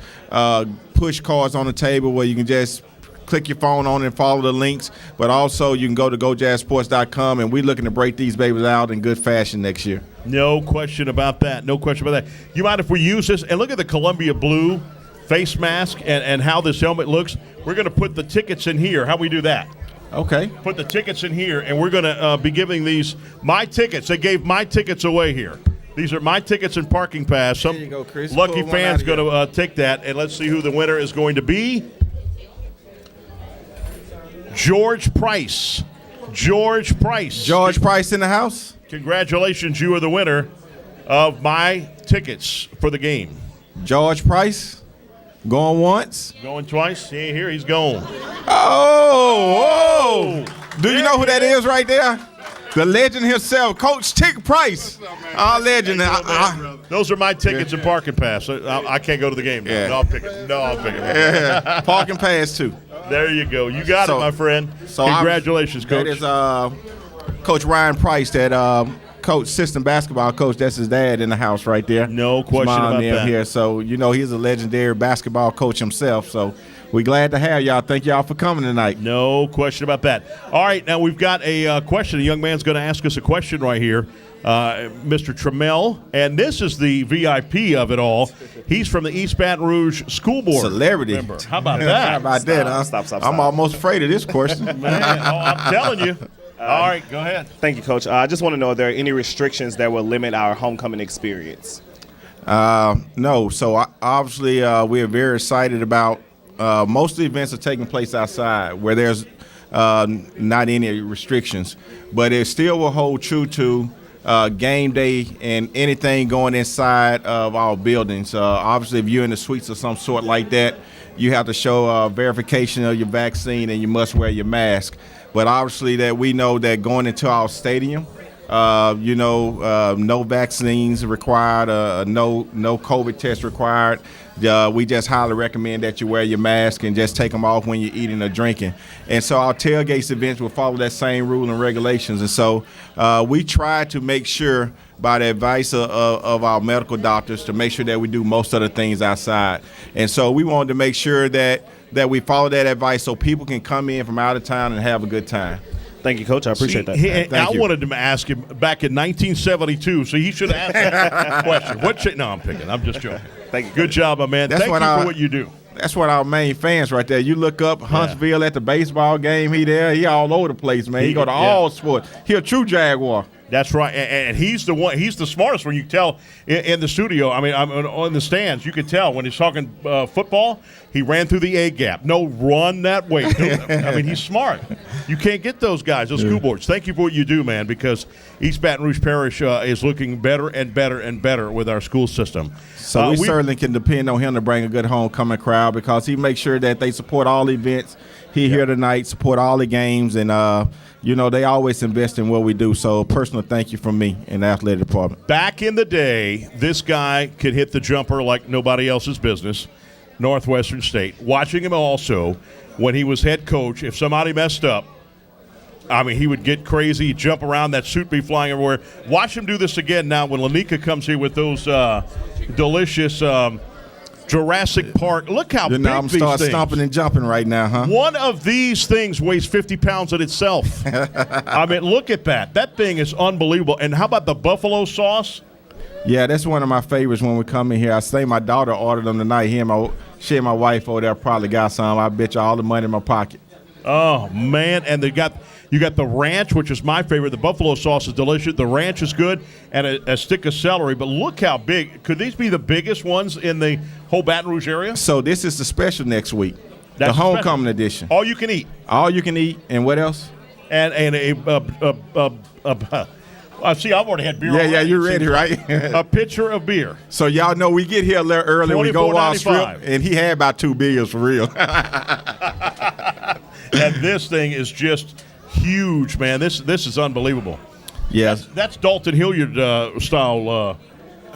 push cards on the table where you can just click your phone on and follow the links. But also, you can go to gojagsports.com, and we're looking to break these babies out in good fashion next year. No question about that. No question about that. You mind if we use this? And look at the Columbia blue face mask and how this helmet looks. We're going to put the tickets in here. How we do that? Okay. Put the tickets in here, and we're going to be giving these my tickets. They gave my tickets away here. These are my tickets and parking pass. Some there you go, Chris. lucky fan's going to take that, and let's see who the winner is going to be. George Price. George Price in the house. Congratulations, you are the winner of my tickets for the game. George Price. Going once. Going twice. He ain't here. He's gone. Oh. Do you know who that is right there? The legend himself, Coach Tick Price. Our legend. Those are my tickets and parking pass. I can't go to the game now. Yeah. No, I'll pick it. Yeah. Parking pass, too. There you go. You got it, my friend. Congratulations, Coach. That is Coach Ryan Price, that coach, assistant basketball coach. That's his dad in the house right there. No question about that. Here. So, you know, he's a legendary basketball coach himself. So, we're glad to have y'all. Thank y'all for coming tonight. No question about that. All right, now we've got a question. A young man's going to ask us a question right here, Mr. Trammell, and this is the VIP of it all. He's from the East Baton Rouge School Board. Celebrity. Remember. How about that? How about that? Stop. I'm almost afraid of this question. Man, I'm telling you. All right, go ahead. Thank you, Coach. I just want to know, are there any restrictions that will limit our homecoming experience? No. So, obviously, we are very excited about most of the events are taking place outside where there's not any restrictions. But it still will hold true to game day and anything going inside of our buildings. Obviously, if you're in the suites of some sort like that, you have to show verification of your vaccine and you must wear your mask. But obviously that we know that going into our stadium, no vaccines required, no COVID test required. We just highly recommend that you wear your mask and just take them off when you're eating or drinking. And so our tailgates events will follow that same rule and regulations. And so we try to make sure, by the advice of our medical doctors, to make sure that we do most of the things outside. And so we wanted to make sure that we follow that advice so people can come in from out of town and have a good time. Thank you, Coach. I appreciate that. I wanted to ask him back in 1972, so he should have asked that question. No, I'm picking. I'm just joking. Thank you. Good job, my man. Thank you for what you do. That's what our main fans right there. You look up Huntsville at the baseball game. He all over the place, man. He go to all sports. He a true Jaguar. That's right, and he's the one. He's the smartest one. You can tell in the studio. I mean, I'm on the stands. You can tell when he's talking football. He ran through the A gap. No, run that way. I mean, he's smart. You can't get those guys, those school boards. Thank you for what you do, man, because East Baton Rouge Parish is looking better and better and better with our school system. So we certainly can depend on him to bring a good homecoming crowd because he makes sure that they support all events. Here tonight, support all the games, and they always invest in what we do. So personal thank you from me in the athletic department. Back in the day, this guy could hit the jumper like nobody else's business, Northwestern State. Watching him also, when he was head coach, if somebody messed up, I mean, he would get crazy, jump around, that suit be flying everywhere. Watch him do this again now when Lanika comes here with those delicious Jurassic Park. Look how big I'm these start things. stomping and jumping right now, huh? One of these things weighs 50 pounds in itself. I mean, look at that. That thing is unbelievable. And how about the buffalo sauce? Yeah, that's one of my favorites when we come in here. I say my daughter ordered them tonight. She and my wife over there probably got some. I bet you all the money in my pocket. Oh, man. And you got the ranch, which is my favorite. The buffalo sauce is delicious. The ranch is good, and a stick of celery. But look how big. Could these be the biggest ones in the whole Baton Rouge area? So this is the special next week, That's the homecoming edition. All you can eat. All you can eat, and what else? And see, I've already had beer. Yeah, you're ready, right? A pitcher of beer. So y'all know we get here a little early. We go off strip, and he had about 2 beers for real. And this thing is just huge, man. This is unbelievable. Yes, that's Dalton Hilliard style.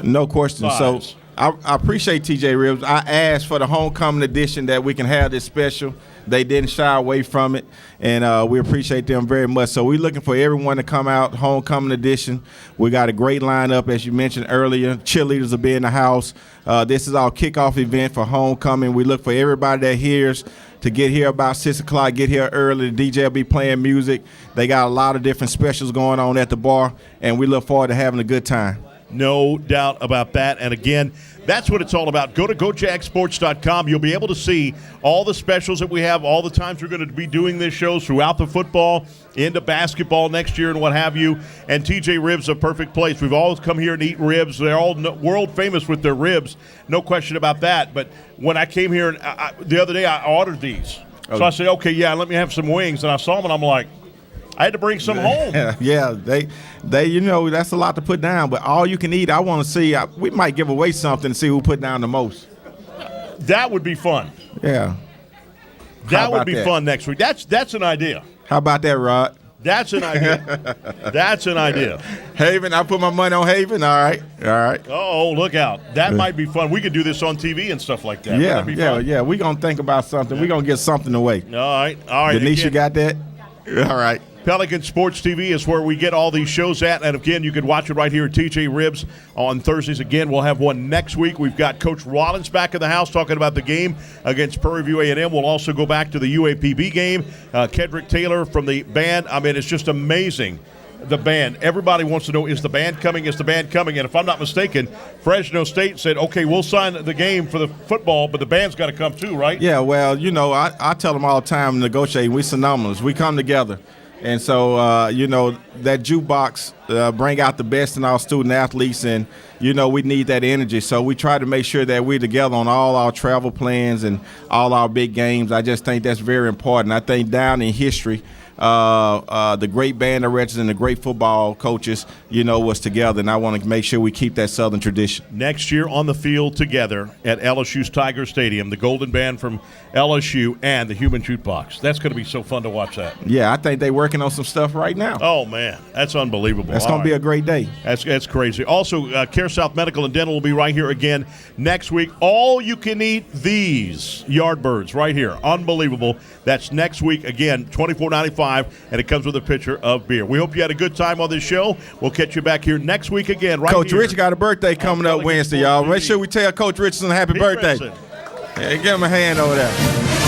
No question. Size. So I appreciate TJ Ribs. I asked for the homecoming edition that we can have this special. They didn't shy away from it, and we appreciate them very much. So we're looking for everyone to come out, homecoming edition. We got a great lineup, as you mentioned earlier. Cheerleaders will be in the house. This is our kickoff event for homecoming. We look for everybody that hears to get here about 6 o'clock, get here early. The DJ will be playing music. They got a lot of different specials going on at the bar, and we look forward to having a good time. No doubt about that. And again, that's what it's all about. Go to GoJagSports.com. You'll be able to see all the specials that we have, all the times we're going to be doing this shows throughout the football, into basketball next year and what have you. And TJ Ribs, a perfect place. We've always come here and eat ribs. They're all world famous with their ribs. No question about that. But when I came here the other day, I ordered these. So I said, okay, yeah, let me have some wings. And I saw them, and I'm like, I had to bring some home. Yeah, they that's a lot to put down. But all you can eat, I want to see. We might give away something to see who put down the most. That would be fun. Yeah, that would be fun next week. That's an idea. How about that, Rod? That's an idea. That's an idea. Haven, I put my money on Haven. All right. Oh, look out! That might be fun. We could do this on TV and stuff like that. Yeah. We're gonna think about something. We're gonna get something away. All right. Denise, you got that? All right. Pelican Sports TV is where we get all these shows at. And again, you can watch it right here at TJ Ribs on Thursdays. Again, we'll have one next week. We've got Coach Rollins back in the house talking about the game against Prairie View A&M. We'll also go back to the UAPB game. Kedrick Taylor from the band. I mean, it's just amazing. The band. Everybody wants to know, is the band coming? Is the band coming? And if I'm not mistaken, Fresno State said, okay, we'll sign the game for the football, but the band's got to come too, right? Yeah, well, I tell them all the time, negotiating, we synonymous. We come together. And so, that jukebox bring out the best in our student athletes, and, we need that energy. So we try to make sure that we're together on all our travel plans and all our big games. I just think that's very important. I think down in history, the great band directors and the great football coaches, was together, and I want to make sure we keep that Southern tradition. Next year on the field together at LSU's Tiger Stadium, the Golden Band from LSU and the Human Jukebox. That's going to be so fun to watch that. Yeah, I think they're working on some stuff right now. Oh, man, that's unbelievable. That's going to be a great day. That's crazy. Also, Care South Medical and Dental will be right here again next week. All you can eat these Yardbirds right here. Unbelievable. That's next week again, $24.95, and it comes with a pitcher of beer. We hope you had a good time on this show. We'll catch you back here next week again. Coach Rich got a birthday coming up Wednesday, y'all. Make sure we tell Coach Richardson happy birthday. Yeah, give him a hand over there.